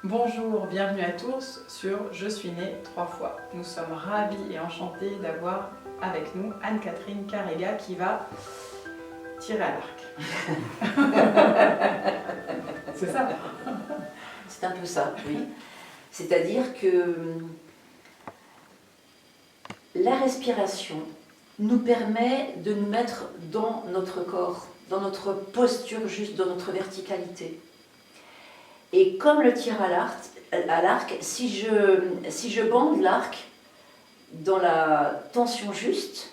Bonjour, bienvenue à tous sur Je suis née 3 fois. Nous sommes ravis et enchantés d'avoir avec nous Anne-Catherine Carrega qui va tirer à l'arc. C'est ça? C'est un peu ça, oui. C'est-à-dire que la respiration nous permet de nous mettre dans notre corps, dans notre posture juste, dans notre verticalité. Et comme le tir à l'arc, si je bande l'arc dans la tension juste,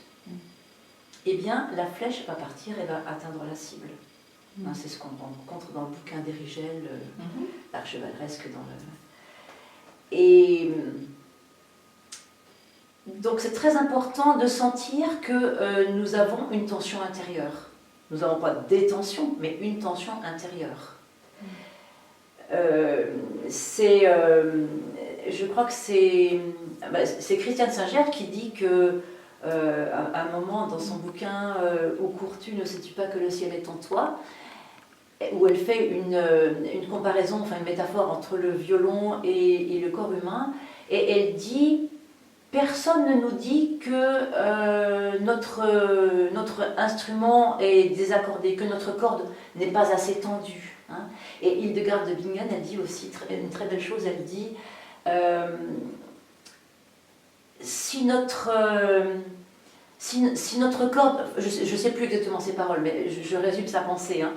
eh bien la flèche va partir et va atteindre la cible. Hein, c'est ce qu'on rencontre dans le bouquin d'Érigel, l'art chevaleresque. Et donc c'est très important de sentir que nous avons une tension intérieure. Nous n'avons pas des tensions, mais une tension intérieure. Je crois que c'est Christiane Singer qui dit que à un moment dans son bouquin Où cours-tu, ne sais-tu pas que le ciel est en toi, où elle fait une comparaison, enfin une métaphore entre le violon et le corps humain, et elle dit personne ne nous dit que notre instrument est désaccordé, que notre corde n'est pas assez tendue. Hein. Et Hildegard de Bingen, elle dit aussi une très belle chose, elle dit si notre corde, je ne sais plus exactement ses paroles, mais je résume sa pensée, hein,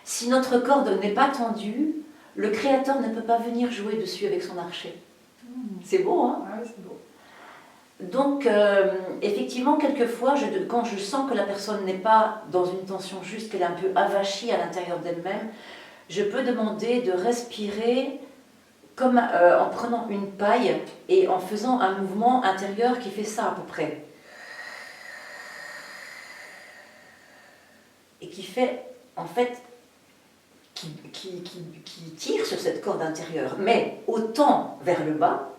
si notre corde n'est pas tendue, le créateur ne peut pas venir jouer dessus avec son archet. C'est beau, hein? Ah oui, c'est beau. Donc, effectivement, quelquefois, quand je sens que la personne n'est pas dans une tension juste, qu'elle est un peu avachie à l'intérieur d'elle-même, je peux demander de respirer comme en prenant une paille et en faisant un mouvement intérieur qui fait ça à peu près. Et qui fait, en fait, qui tire sur cette corde intérieure, mais autant vers le bas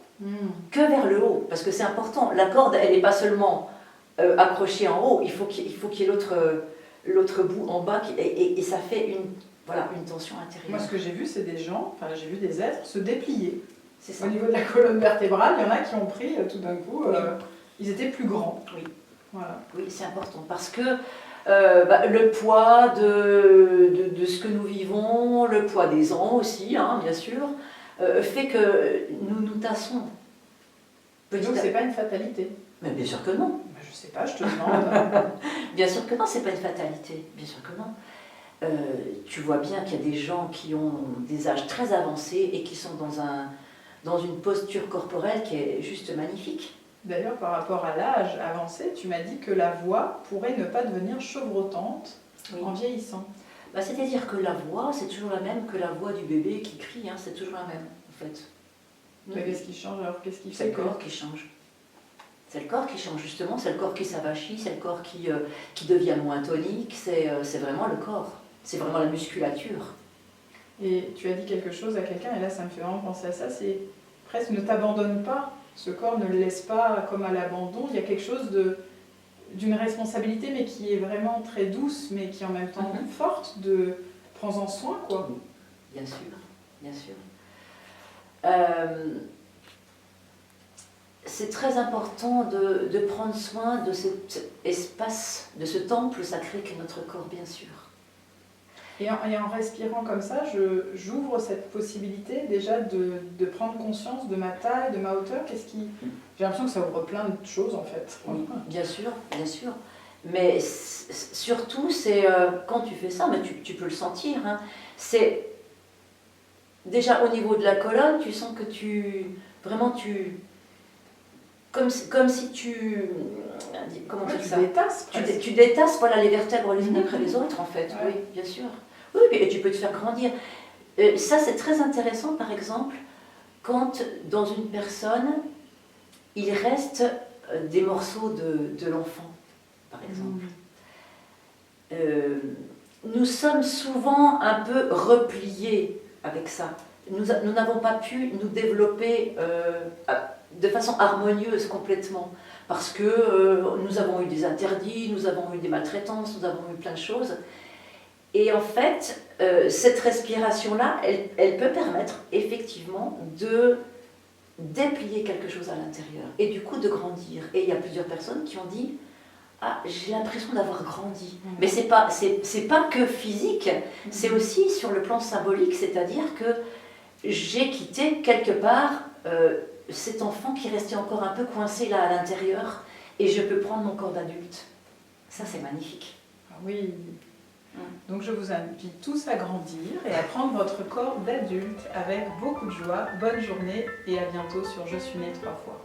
que vers le haut, parce que c'est important. La corde, elle n'est pas seulement accrochée en haut, il faut qu'il y ait l'autre bout en bas, et ça fait une tension intérieure. Moi, ce que j'ai vu, c'est des gens, enfin j'ai vu des êtres se déplier. C'est ça. Au niveau de la colonne vertébrale, il y en a qui ont pris tout d'un coup, Oui. Ils étaient plus grands. Oui, voilà. Oui, c'est important, parce que le poids de ce que nous vivons, le poids des ans aussi, hein, bien sûr, fait que nous tassons. Donc c'est pas une fatalité. Mais bien sûr que non. Je sais pas, je te demande. Bien sûr que non, c'est pas une fatalité. Bien sûr que non. Tu vois bien qu'il y a des gens qui ont des âges très avancés et qui sont dans une posture corporelle qui est juste magnifique. D'ailleurs, par rapport à l'âge avancé, tu m'as dit que la voix pourrait ne pas devenir chevrotante en vieillissant. C'est-à-dire que la voix, c'est toujours la même que la voix du bébé qui crie, hein, c'est toujours la même, en fait. Mais qu'est-ce qui change alors? Qu'est-ce qui fait C'est le corps qui change. C'est le corps qui change, justement, c'est le corps qui s'avachit, c'est le corps qui devient moins tonique, c'est vraiment le corps, c'est vraiment la musculature. Et tu as dit quelque chose à quelqu'un, et là ça me fait vraiment penser à ça, c'est presque ne t'abandonne pas, ce corps ne le laisse pas comme à l'abandon, il y a quelque chose d'une responsabilité, mais qui est vraiment très douce, mais qui est en même temps forte, de prends-en soin, quoi. Oui, bien sûr, bien sûr. C'est très important de prendre soin de cet espace, de ce temple sacré qu'est notre corps, bien sûr. Et en respirant comme ça, j'ouvre cette possibilité déjà de prendre conscience de ma taille, de ma hauteur. J'ai l'impression que ça ouvre plein de choses en fait. Oui, bien sûr, bien sûr. Mais surtout, c'est quand tu fais ça, mais tu peux le sentir, hein, c'est déjà au niveau de la colonne, tu sens que comme si tu... Comment dire ça ? Détasses, tu détasses voilà, les vertèbres les unes après les autres, en fait. Oui, bien sûr. Oui, et tu peux te faire grandir. Ça, c'est très intéressant, par exemple, quand dans une personne, il reste des morceaux de l'enfant, par exemple. Nous sommes souvent un peu repliés avec ça. Nous n'avons pas pu nous développer de façon harmonieuse complètement, parce que nous avons eu des interdits, nous avons eu des maltraitances, nous avons eu plein de choses. Et en fait, cette respiration-là, elle peut permettre effectivement de déplier quelque chose à l'intérieur et du coup de grandir. Et il y a plusieurs personnes qui ont dit « Ah, j'ai l'impression d'avoir grandi ». Mais c'est pas que physique, c'est aussi sur le plan symbolique, c'est-à-dire que j'ai quitté quelque part cet enfant qui restait encore un peu coincé là à l'intérieur et je peux prendre mon corps d'adulte. Ça, c'est magnifique. Ah oui. Donc je vous invite tous à grandir et à prendre votre corps d'adulte avec beaucoup de joie. Bonne journée et à bientôt sur Je suis née 3 fois.